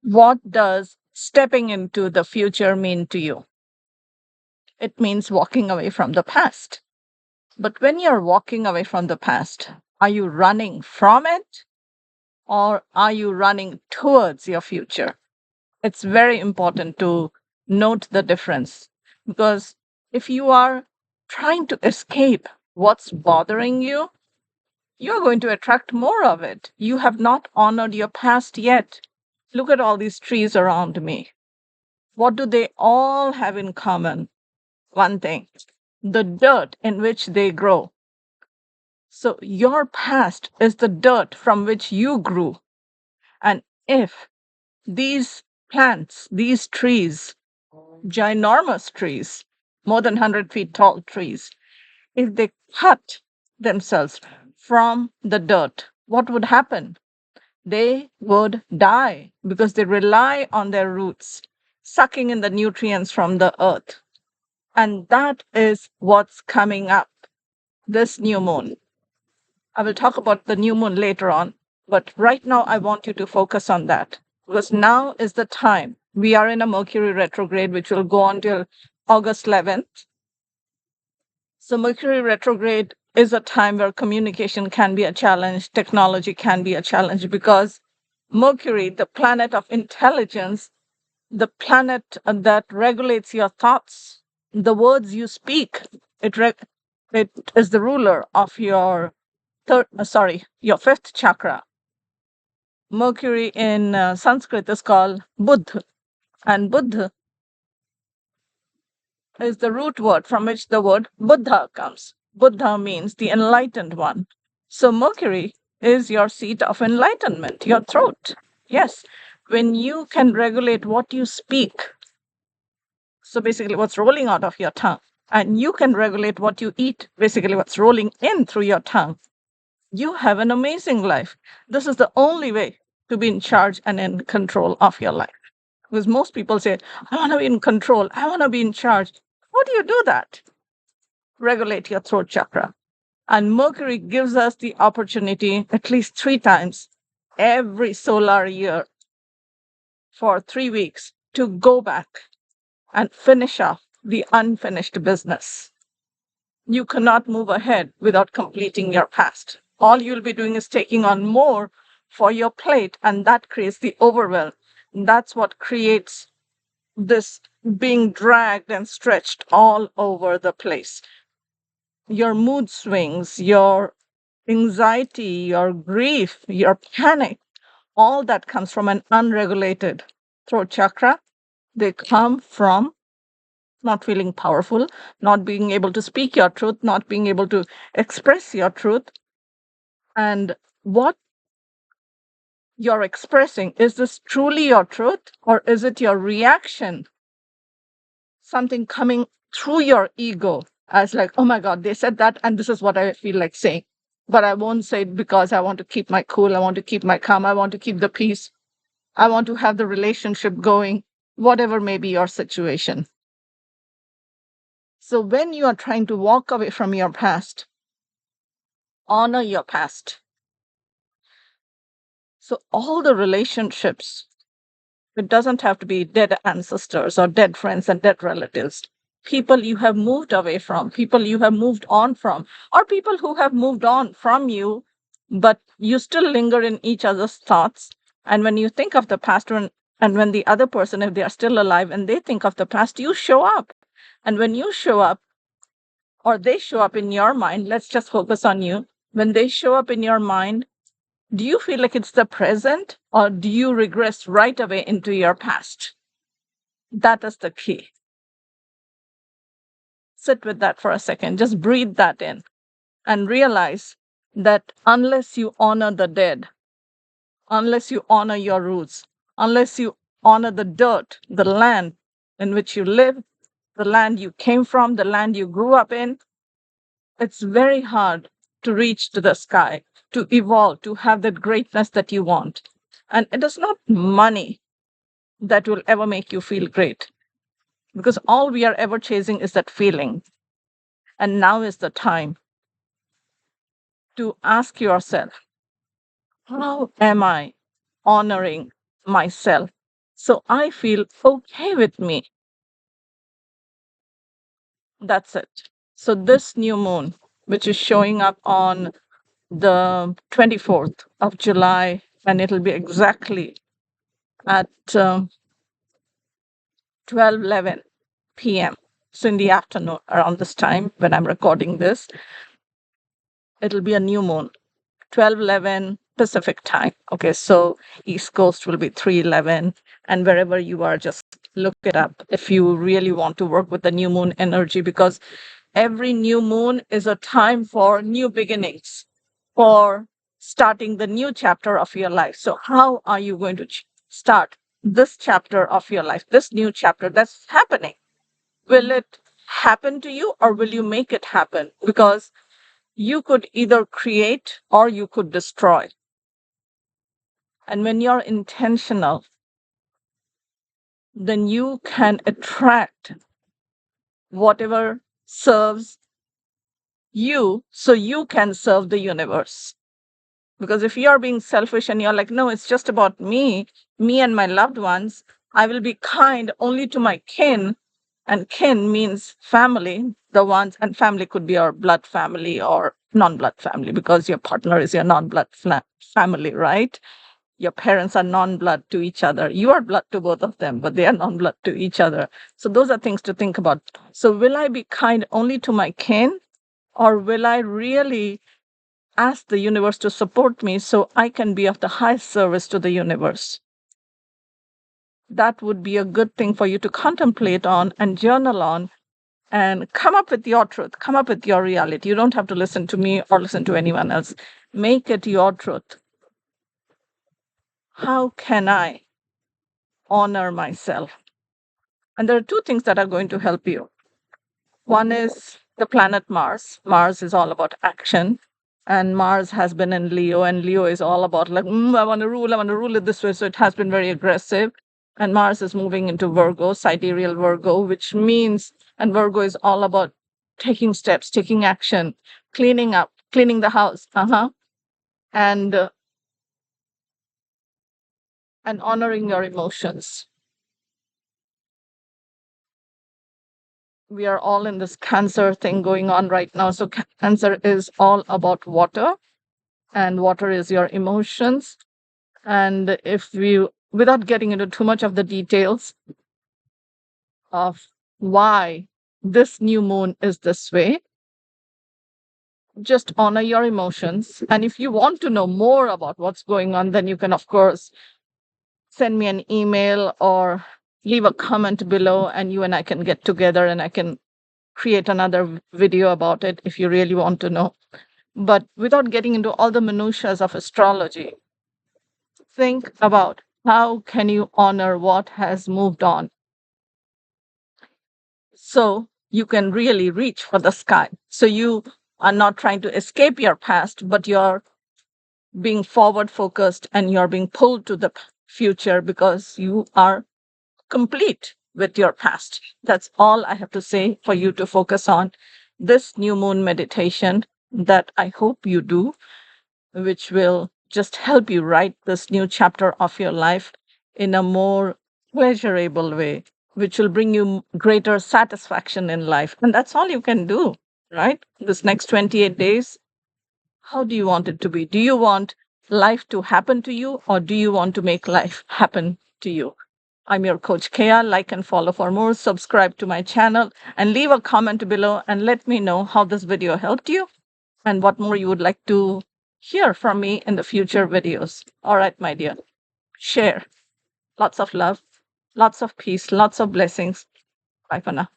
What does stepping into the future mean to you? It means walking away from the past. But when you're walking away from the past, are you running from it or are you running towards your future? It's very important to note the difference because if you are trying to escape what's bothering you, you're going to attract more of it. You have not honored your past yet. Look at all these trees around me. What do they all have in common? One thing, the dirt in which they grow. So your past is the dirt from which you grew. And if these plants, these trees, ginormous trees, more than 100 feet tall trees, if they cut themselves from the dirt, what would happen? They would die because they rely on their roots, sucking in the nutrients from the earth. And that is what's coming up this new moon. I will talk about the new moon later on, but right now I want you to focus on that because now is the time. We are in a Mercury retrograde, which will go on till August 11th. So, Mercury retrograde is a time where communication can be a challenge, technology can be a challenge because Mercury, the planet of intelligence, the planet that regulates your thoughts, the words you speak, it is the ruler of your your fifth chakra. Mercury in Sanskrit is called Buddha, and Buddha is the root word from which the word Buddha comes. Buddha means the enlightened one. So Mercury is your seat of enlightenment, your throat. Yes, when you can regulate what you speak, so basically what's rolling out of your tongue, and you can regulate what you eat, basically what's rolling in through your tongue, you have an amazing life. This is the only way to be in charge and in control of your life. Because most people say, I want to be in control, I want to be in charge. How do you do that? Regulate your throat chakra. And Mercury gives us the opportunity at least 3 times every solar year for 3 weeks to go back and finish off the unfinished business. You cannot move ahead without completing your past. All you'll be doing is taking on more for your plate, and that creates the overwhelm. That's what creates this being dragged and stretched all over the place. Your mood swings, your anxiety, your grief, your panic, all that comes from an unregulated throat chakra. They come from not feeling powerful, not being able to speak your truth, not being able to express your truth. And what you're expressing, is this truly your truth or is it your reaction? Something coming through your ego as like, oh my God, they said that and this is what I feel like saying. But I won't say it because I want to keep my cool, I want to keep my calm, I want to keep the peace, I want to have the relationship going, whatever may be your situation. So when you are trying to walk away from your past, honor your past. So all the relationships, it doesn't have to be dead ancestors or dead friends and dead relatives. People you have moved away from, people you have moved on from, or people who have moved on from you, but you still linger in each other's thoughts. And when you think of the past, and when the other person, if they are still alive and they think of the past, you show up. And when you show up, or they show up in your mind, let's just focus on you. When they show up in your mind, do you feel like it's the present or do you regress right away into your past? That is the key. Sit with that for a second. Just breathe that in and realize that unless you honor the dead, unless you honor your roots, unless you honor the dirt, the land in which you live, the land you came from, the land you grew up in, it's very hard to reach to the sky, to evolve, to have that greatness that you want. And it is not money that will ever make you feel great because all we are ever chasing is that feeling. And now is the time to ask yourself, how am I honoring myself? So I feel okay with me. That's it. So this new moon, which is showing up on the 24th of July, and it'll be exactly at 12:11 p.m. So in the afternoon, around this time when I'm recording this, it'll be a new moon, 12:11 Pacific time. Okay, so East Coast will be 3:11, and wherever you are, just look it up if you really want to work with the new moon energy, because every new moon is a time for new beginnings, for starting the new chapter of your life. So how are you going to start this chapter of your life, this new chapter that's happening? Will it happen to you, or will you make it happen? Because you could either create or you could destroy. And when you're intentional, then you can attract whatever serves you so you can serve the universe. Because if you're being selfish and you're like, no, it's just about me and my loved ones, I will be kind only to my kin. And kin means family, the ones, and family could be your blood family or non blood family, because your partner is your non blood family, right? Your parents are non-blood to each other. You are blood to both of them, but they are non-blood to each other. So those are things to think about. So will I be kind only to my kin, or will I really ask the universe to support me so I can be of the highest service to the universe? That would be a good thing for you to contemplate on and journal on, and come up with your truth, come up with your reality. You don't have to listen to me or listen to anyone else. Make it your truth. How can I honor myself? And there are two things that are going to help you. One is the planet Mars. Mars is all about action. And Mars has been in Leo, and Leo is all about like, I want to rule it this way. So it has been very aggressive. And Mars is moving into Virgo, sidereal Virgo, which means, and Virgo is all about taking steps, taking action, cleaning up, cleaning the house, and uh, and honoring your emotions. We are all in this Cancer thing going on right now. So Cancer is all about water, and water is your emotions. And if we, without getting into too much of the details of why this new moon is this way, just honor your emotions. And if you want to know more about what's going on, then you can, of course, send me an email or leave a comment below, and you and I can get together and I can create another video about it if you really want to know. But without getting into all the minutiae of astrology, think about how can you honor what has moved on so you can really reach for the sky. So you are not trying to escape your past, but you're being forward focused and you're being pulled to the future because you are complete with your past. That's all I have to say for you to focus on this new moon meditation that I hope you do, which will just help you write this new chapter of your life in a more pleasurable way, which will bring you greater satisfaction in life. And that's all you can do, right? This next 28 days, how do you want it to be? Do you want life to happen to you, or do you want to make life happen to you? I'm your coach Kea. Like and follow for more. Subscribe to my channel and leave a comment below and let me know how this video helped you and what more you would like to hear from me in the future videos. All right, my dear. Share. Lots of love, lots of peace, lots of blessings. Bye for now.